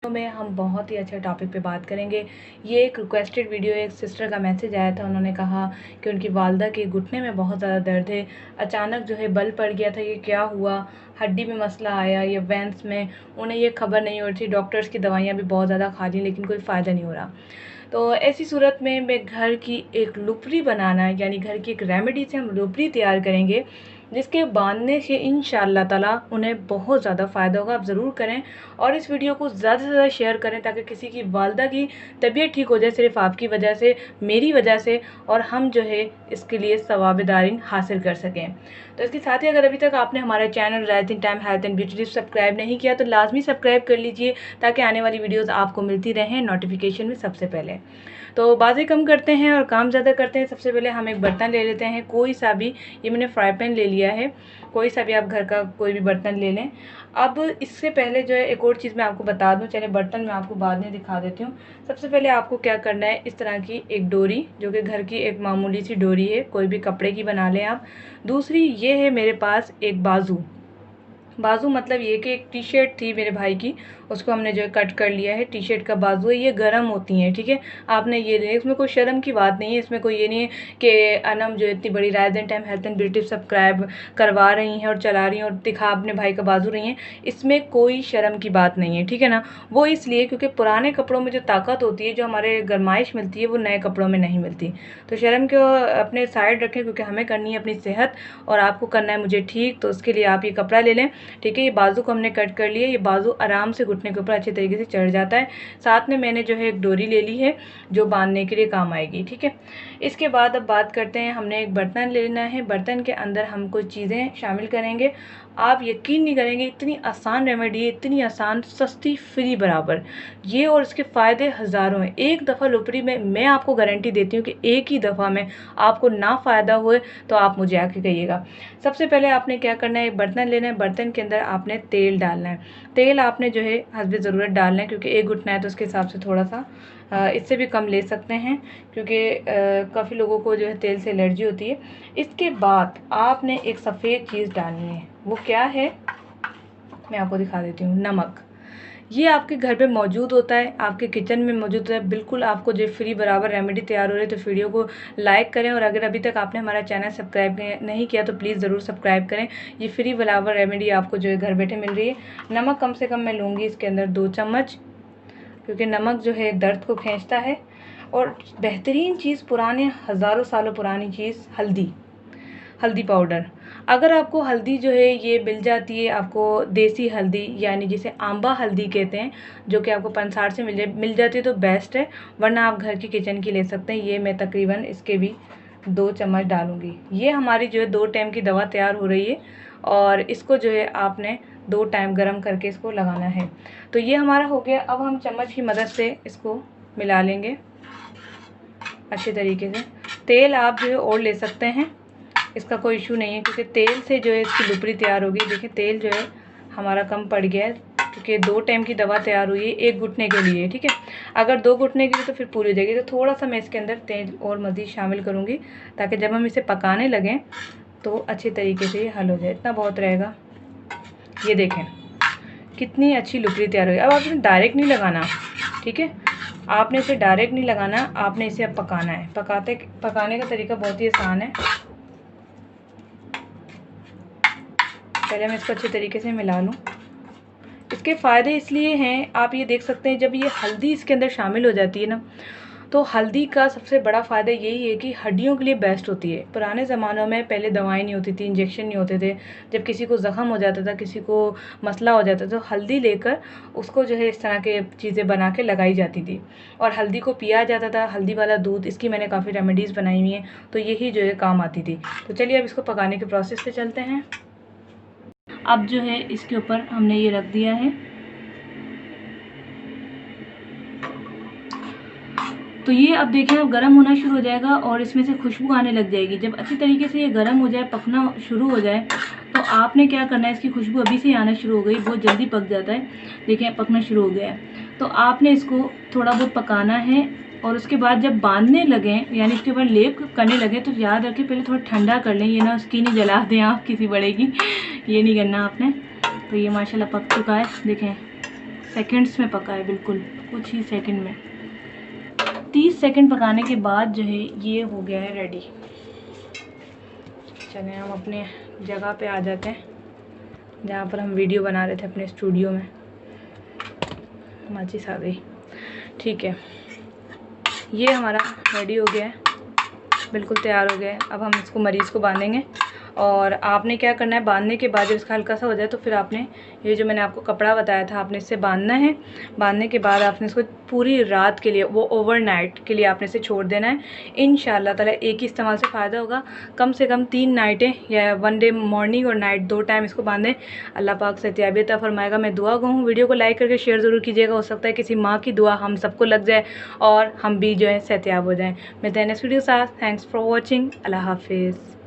में हम बहुत ही अच्छे टॉपिक पे बात करेंगे। ये एक रिक्वेस्टेड वीडियो है, एक सिस्टर का मैसेज आया था। उन्होंने कहा कि उनकी वालदा के घुटने में बहुत ज़्यादा दर्द है, अचानक जो है बल पड़ गया था, ये क्या हुआ, हड्डी में मसला आया या वेंस में, उन्हें ये खबर नहीं हो रही थी। डॉक्टर्स की दवाइयाँ भी बहुत ज़्यादा खा ली लेकिन कोई फ़ायदा नहीं हो रहा। तो ऐसी सूरत में मैं घर की एक लुपरी बनाना, यानी घर की एक रेमेडी से हम लुपरी तैयार करेंगे जिसके बांधने से इंशाअल्लाह ताला उन्हें बहुत ज़्यादा फ़ायदा होगा। आप ज़रूर करें और इस वीडियो को ज़्यादा से ज़्यादा शेयर करें ताकि किसी की वालदा की तबीयत ठीक हो जाए सिर्फ आपकी वजह से, मेरी वजह से, और हम जो है इसके लिए सवाब-ए-दारीन हासिल कर सकें। तो इसके साथ ही अगर अभी तक आपने हमारा channel rise in time health and beauty tips subscribe नहीं किया तो लाजमी सब्सक्राइब कर लीजिए ताकि आने वाली वीडियोज़ आपको मिलती रहें नोटिफिकेशन में सबसे पहले। तो बातें कम करते हैं और काम ज़्यादा करते हैं। सबसे पहले हम एक बर्तन ले लेते हैं, कोई सा भी। ये मैंने फ्राई पैन ले लिया है, कोई सा भी आप घर का कोई भी बर्तन ले लें। अब इससे पहले जो है एक और चीज़ मैं आपको बता दूं, चले बर्तन मैं आपको बाद में दिखा देती हूँ। सबसे पहले आपको क्या करना है, इस तरह की एक डोरी, जो कि घर की एक मामूली सी डोरी है, कोई भी कपड़े की बना लें आप। दूसरी ये है मेरे पास एक बाजू। बाजू मतलब ये कि एक टी शर्ट थी मेरे भाई की, उसको हमने जो है कट कर लिया है। टी शर्ट का बाजू है, ये गर्म होती हैं, ठीक है। आपने ये नहीं, इसमें कोई शर्म की बात नहीं है, इसमें कोई ये नहीं है कि अनम जो इतनी बड़ी rise and time health and beauty subscribe करवा रही हैं और चला रही हैं और दिखा अपने भाई का बाजू रही हैं। इसमें कोई शर्म की बात नहीं है, ठीक है ना। वो इसलिए क्योंकि पुराने कपड़ों में जो ताकत होती है, जो हमारे गरमाइश मिलती है, वो नए कपड़ों में नहीं मिलती। तो शर्म को अपने साइड रखें क्योंकि हमें करनी है अपनी सेहत और आपको करना है मुझे ठीक। तो उसके लिए आप ये कपड़ा ले लें, ठीक है। ये बाजू को हमने कट कर लिया, ये बाजू आराम से घुटने के ऊपर अच्छे तरीके से चढ़ जाता है। साथ में मैंने जो है एक डोरी ले ली है जो बांधने के लिए काम आएगी, ठीक है। इसके बाद अब बात करते हैं, हमने एक बर्तन लेना है, बर्तन के अंदर हम कुछ चीज़ें शामिल करेंगे। आप यकीन नहीं करेंगे, इतनी आसान रेमेडी है, इतनी आसान, सस्ती, फ्री बराबर ये, और इसके फ़ायदे हज़ारों हैं। एक दफ़ा लुपरी में मैं आपको गारंटी देती हूँ कि एक ही दफ़ा में आपको ना फ़ायदा हुए तो आप मुझे आके कहिएगा। सबसे पहले आपने क्या करना है, एक बर्तन लेना है, बर्तन के अंदर आपने तेल डालना है। तेल आपने जो है हस्बे ज़रूरत डालना है क्योंकि एक घुटना है तो उसके हिसाब से थोड़ा सा इससे भी कम ले सकते हैं क्योंकि काफ़ी लोगों को जो है तेल से एलर्जी होती है। इसके बाद आपने एक सफ़ेद चीज़ डालनी है, वो क्या है मैं आपको दिखा देती हूँ। नमक, ये आपके घर पे मौजूद होता है, आपके किचन में मौजूद होता है, बिल्कुल आपको जो फ्री बराबर रेमेडी तैयार हो रही है। तो वीडियो को लाइक करें और अगर अभी तक आपने हमारा चैनल सब्सक्राइब नहीं किया तो प्लीज़ ज़रूर सब्सक्राइब करें। ये फ्री बराबर रेमेडी आपको जो है घर बैठे मिल रही है। नमक कम से कम मैं लूँगी इसके अंदर 2 चम्मच, क्योंकि नमक जो है दर्द को खींचता है। और बेहतरीन चीज़, पुराने हज़ारों सालों पुरानी चीज़, हल्दी, हल्दी पाउडर। अगर आपको हल्दी जो है ये मिल जाती है, आपको देसी हल्दी यानी जिसे आंबा हल्दी कहते हैं, जो कि आपको पंसार से मिल जाती है तो बेस्ट है, वरना आप घर की किचन की ले सकते हैं। ये मैं तकरीबन इसके भी 2 चम्मच डालूँगी। ये हमारी जो है 2 टाइम की दवा तैयार हो रही है और इसको जो है आपने 2 टाइम गर्म करके इसको लगाना है। तो ये हमारा हो गया। अब हम चम्मच की मदद से इसको मिला लेंगे अच्छे तरीके से। तेल आप जो है और ले सकते हैं, इसका कोई इशू नहीं है क्योंकि तेल से जो है इसकी लुपरी तैयार होगी। देखिए तेल जो है हमारा कम पड़ गया है क्योंकि 2 टाइम की दवा तैयार हुई है एक घुटने के लिए, ठीक है। अगर 2 घुटने के लिए तो फिर पूरी हो जाएगी। तो थोड़ा सा मैं इसके अंदर तेल और मज़ीद शामिल करूँगी ताकि जब हम इसे पकाने लगें तो अच्छे तरीके से ये हल हो जाए। इतना बहुत रहेगा। ये देखें कितनी अच्छी लुपरी तैयार हुई। अब आप इसे डायरेक्ट नहीं लगाना, ठीक है। आपने इसे डायरेक्ट नहीं लगाना, आपने इसे अब पकाना है। पकाने का तरीका बहुत ही आसान है। पहले मैं इसको अच्छे तरीके से मिला लूँ। इसके फ़ायदे इसलिए हैं, आप ये देख सकते हैं, जब ये हल्दी इसके अंदर शामिल हो जाती है ना, तो हल्दी का सबसे बड़ा फ़ायदा यही है कि हड्डियों के लिए बेस्ट होती है। पुराने ज़मानों में पहले दवाएं नहीं होती थी, इंजेक्शन नहीं होते थे। जब किसी को ज़ख़म हो जाता था, किसी को मसला हो जाता था, तो हल्दी लेकर उसको जो है इस तरह के चीज़ें बना के लगाई जाती थी और हल्दी को पिया जाता था। हल्दी वाला दूध, इसकी मैंने काफ़ी रेमेडीज़ बनाई हुई हैं, तो यही जो है काम आती थी। तो चलिए अब इसको पकाने के प्रोसेस से चलते हैं। अब जो है इसके ऊपर हमने ये रख दिया है, तो ये अब देखें अब गर्म होना शुरू हो जाएगा और इसमें से खुशबू आने लग जाएगी। जब अच्छी तरीके से ये गर्म हो जाए, पकना शुरू हो जाए, तो आपने क्या करना है, इसकी खुशबू अभी से आना शुरू हो गई, बहुत जल्दी पक जाता है। देखें पकना शुरू हो गया है, तो आपने इसको थोड़ा बहुत पकाना है और उसके बाद जब बांधने लगें, यानी इसके ऊपर लेप करने लगे, तो याद रखें पहले थोड़ा ठंडा कर लें। ये ना उसकी नहीं जला दें आप किसी बड़े की, ये नहीं करना आपने। तो ये माशाल्लाह पक चुका है, देखें सेकंड्स में पका है, बिल्कुल कुछ ही सेकंड में। 30 सेकंड पकाने के बाद जो है ये हो गया है रेडी। चलिए हम अपने जगह पे आ जाते हैं जहाँ पर हम वीडियो बना रहे थे अपने स्टूडियो में। माचिस आ गई, ठीक है। ये हमारा रेडी हो गया है, बिल्कुल तैयार हो गया है। अब हम इसको मरीज़ को बांधेंगे और आपने क्या करना है, बांधने के बाद जब इसका हल्का सा हो जाए तो फिर आपने ये जो मैंने आपको कपड़ा बताया था आपने इससे बांधना है। बांधने के बाद आपने इसको पूरी रात के लिए, वो ओवरनाइट के लिए आपने इसे छोड़ देना है। इंशाल्लाह ताला एक ही इस्तेमाल से फ़ायदा होगा। कम से कम 3 नाइटें या 1 डे मॉर्निंग और नाइट 2 टाइम इसको बांधें। अल्लाह पाक सेहतियाबी अता फरमाएगा। मैं दुआ गो हूँ। वीडियो को लाइक करके शेयर ज़रूर कीजिएगा। हो सकता है किसी माँ की दुआ हम सबको लग जाए और हम भी जो है सेहतियाब हो जाएँ। मिलते हैं नेक्स्ट वीडियो के साथ। Thanks for watching. अल्लाह हाफिज़।